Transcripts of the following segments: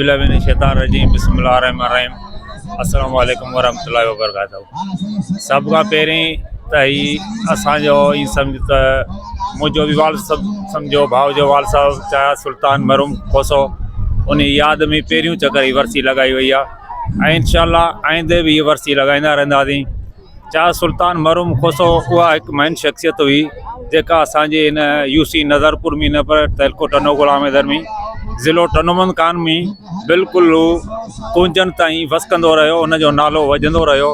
औज़ुबिल्लाहिमिनश्शैतानिर्रजीम बिस्मिल्लाहिर्रहमानिर्रहीम अस्सलामु अलैकुम वरहमतुल्लाहि वबरकातुहू। सब का पहिरीं त ही असांजो ई सम्झ त मुंहिंजो बि वाल सम्झो भाउ जो वाल साहब चाया सुल्तान मरूम खोसो उन यादि में पहिरियों चकर ही वरसी लॻाई वई आहे ऐं इंशाअल्लाह आईंदे बि हीअ वरसी लॻाईंदा रहंदासीं। चाया सुल्तान मरूम खोसो उहा हिकु महान शख़्सियत हुई जेका असांजे हिन यूसी नज़रपुर में न पर तहलको टनो गुलाम हैदर में ज़िलो टनोमनकान में बिल्कुलु कुंजनि ताईं वसकंदो रहियो, उनजो नालो वॼंदो रहियो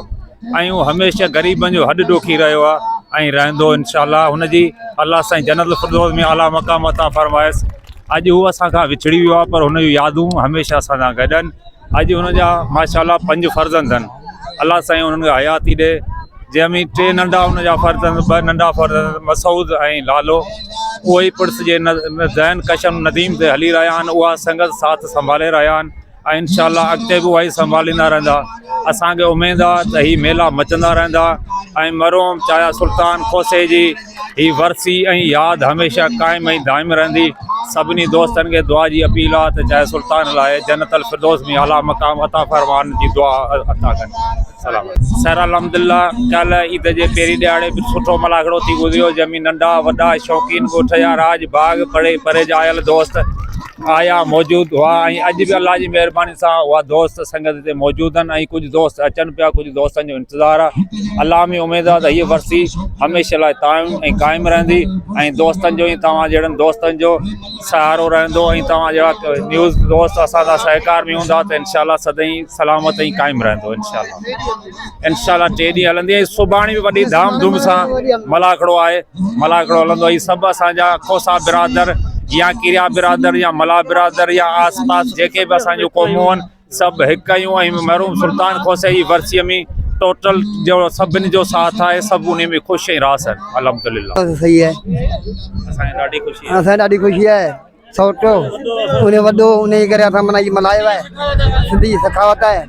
ऐं उहो हमेशह ग़रीबनि जो हॾु ॾोखी रहियो आहे ऐं रहंदो इंशाअल्लाह। हुनजी अल्लाह साईं जन्नतुल फिरदौस में आला मक़ाम अता फ़रमाएसि। अॼु उहो असां खां विछड़ी वियो आहे पर हुन जूं यादूं हमेशह असां सां गॾु आहिनि। अॼु हुनजा माशाअल्लाह 5 फ़र्ज़ंद आहिनि। अल्लाह साईं हुननि खे हयाती ॾे, जंहिंमें 3 नंढा हुनजा फ़र्ज़ंद, 2 नंढा फ़र्ज़ंद मसूद ऐं लालो उहे ई पुड़िस जे ज़ैन कशम नदीम ते हली रहिया आहिनि। उहा संगत साथ संभाले रहिया आहिनि ऐं इंशाअल्लाह अॻिते बि उहा ई संभालींदा रहंदा। असांखे उमेदु आहे त हीअ मेला मचंदा रहंदा ऐं मरहूम चाया सुल्तान खोसे जी हीअ वरसी ऐं यादि हमेशह क़ाइमु ऐं दाइमु रहंदी। सभिनी दोस्तनि खे दुआ जी अपील आहे त चाहे सुल्तान लाइ जन्नतुल फिरदौस में आला मक़ाम अता फ़रमान जी दुआ अता कनि। सलाम सर अलहमदिल्ला। कल्ह ईद जे पहिरीं ॾियारे बि सुठो मलाखड़ो थी गुज़रियो, जंहिंमें नंढा वॾा शौक़ीन ॻोठ जा राज बाग परे परे जा आयल दोस्त आया मौजूदु हुआ ऐं अॼु बि अल्लाह जी महिरबानी सां उहा दोस्त संगत हिते मौजूदु आहिनि ऐं कुझु दोस्त अचनि पिया, कुझु दोस्तनि जो इंतज़ारु आहे। अल्लाह में उमेदु आहे त हीअ वरसी हमेशह लाइ ताइमु ऐं क़ाइमु रहंदी ऐं दोस्तनि जो ई तव्हां जहिड़नि दोस्तनि जो सहारो रहंदो ऐं तव्हां जहिड़ा न्यूज़ दोस्त असां सां सहकार में हूंदा त इंशाअल्लाह सदाईं सलामत ऐं क़ाइमु रहंदो इंशाअल्लाह 3 ॾींहं हलंदी ऐं सुभाणे बि वॾी धाम धूम सां मलाखड़ो आहे। मलाखड़ो हलंदो ऐं सभु असांजा खोसा बिरादर या किरिया बिरादर या मला बिरादर या आस पास जेके बि असांजूं क़ौमूं आहिनि सभु हिकु आहियूं ऐं मरहूम सुल्तान खोसे जी वरसीअ में टोटल जो सभिनी जो साथ आहे, सभु उन में ख़ुशि ऐं रास आहिनि। अल्हम्दुलिल्लाह सही है, असांखे ॾाढी ख़ुशी आहे। सोटो उन वॾो उन जे करे असां माना मल्हायो आहे। सिंधी सखावत आहे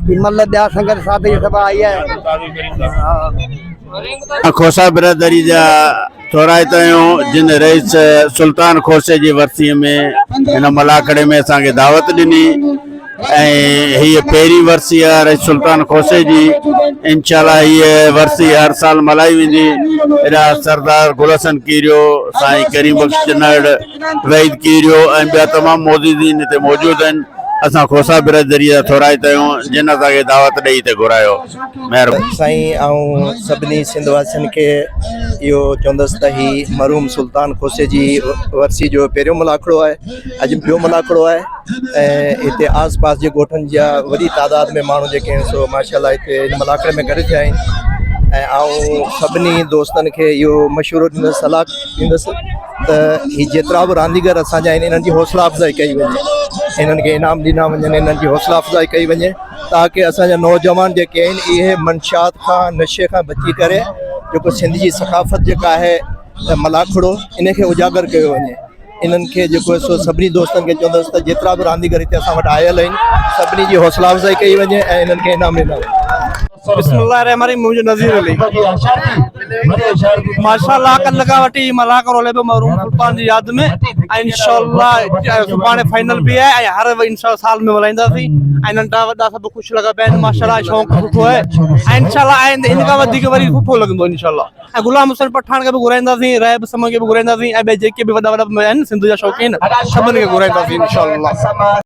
कि मतिलबु ॿिया संगत साथ ई सभु आई आहे। खोसा बिरादरी जा थोराइता आहियूं जिन रईस सुल्तान खोसे जी वरसीअ में हिन मलाखड़े में असांखे दावत ॾिनी ऐं हीअ पहिरीं वरसी आहे रईस सुल्तान खोसे जी। इंशाअल्लाह हीअ वरसी हर साल मल्हाई वेंदी। हेॾा सरदार गुलहसन कीरियो, साईं करीम बख्श चन्नड़, वहीद कीरियो ऐं ॿिया तमामु मोजिदीन हिते मौजूदु आहिनि। असां खोसा बिरादरी जा थोराइता आहियूं जिन असांखे दावत ॾेई हिते घुरायो। महिरबानी साईं। ऐं सभिनी सिंधवासियुनि खे इहो चवंदुसि त ही मरहूम सुल्तान खोसे जी वरसी जो पहिरियों मलाखड़ो आहे। अॼु ॿियो मलाखड़ो आहे ऐं हिते आस पास जे ॻोठनि जा वॾी तादाद में माण्हू जेके आहिनि सो माशाअल्लाह हिते हिन मलाखड़े में गॾु थिया आहिनि ऐं आऊं सभिनी दोस्तनि खे इहो मशवरो ॾींदुसि, सलाह ॾींदुसि त ही जेतिरा बि रांदीगर असांजा आहिनि इन्हनि जी हौसला अफ़ज़ाई कई वञे, इन्हनि खे इनाम ॾिना वञनि, इन्हनि जी हौसला अफ़ज़ाई कई वञे ताकी असांजा नौजवान जेके आहिनि इहे मंशात खां नशे खां बची करे जेको सिंध जी सकाफ़त जेका आहे मलाखड़ो इन खे उजागर कयो वञे। इन्हनि खे जेको सो सभिनी दोस्तनि खे चवंदुसि त जेतिरा बि रांदीगर हिते असां वटि आयल आहिनि सभिनी जी हौसला अफ़ज़ाई कई वञे ऐं इन्हनि खे इनाम ॾिना वञे। बिस्मिल्लाहिर्रहमानिर्रहीम। मुंहिंजो नज़ीर अली माशाअल्लाह कल्ह खां वठी मलाखड़ो हले पियो मरहूम सुल्तान जी यादि में ऐं इंशाअल्लाह सुभाणे फाइनल बि आहे ऐं हर इंशाअल्लाह साल में मल्हाईंदासीं ऐं नंढा वॾा सभु ख़ुशि लॻा पिया आहिनि। माशाअल्लाह शौक़ु सुठो आहे ऐं इंशाअल्लाह आईंदे इन खां वधीक वरी सुठो लॻंदो इंशाअल्लाह। ऐं गुलाम हुसैन पठान खे बि घुराईंदासीं, रैब समन खे बि घुराईंदासीं ऐं ॿिया जेके बि वॾा वॾा आहिनि सिंध जा शौक़ीन सभिनी खे घुराईंदासीं इंशाअल्लाह।